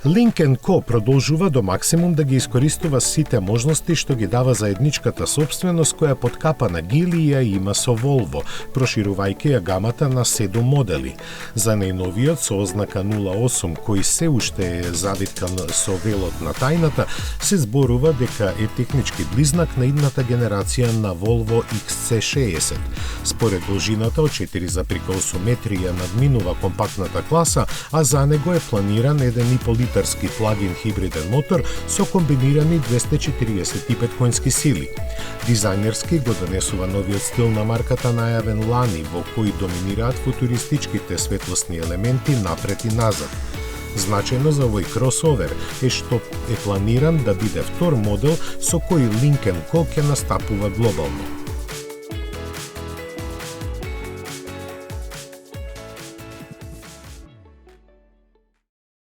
Lynk & Co продолжува до максимум да ги искористува сите можности што ги дава заедничката сопственост која подкапана Гили ја има со Volvo, проширувајќи ја гамата на 7 модели. За најновиот со ознака 08, кој се уште е завиткан со велот на тајната, се зборува дека е технички близнак на идната генерација на Volvo XC60. Според должината од 4,8 метри ја надминува компактната класа, а за него е планиран 1,5 литарски плагин хибриден мотор со комбинирани 245 конски сили. Дизајнерски го донесува новиот стил на марката најавен лани, во кој доминираат футуристичките светлосни елементи напред и назад. Значајно за овој кросовер е што е планиран да биде втор модел со кој Lynk & Co ќе настапува глобално.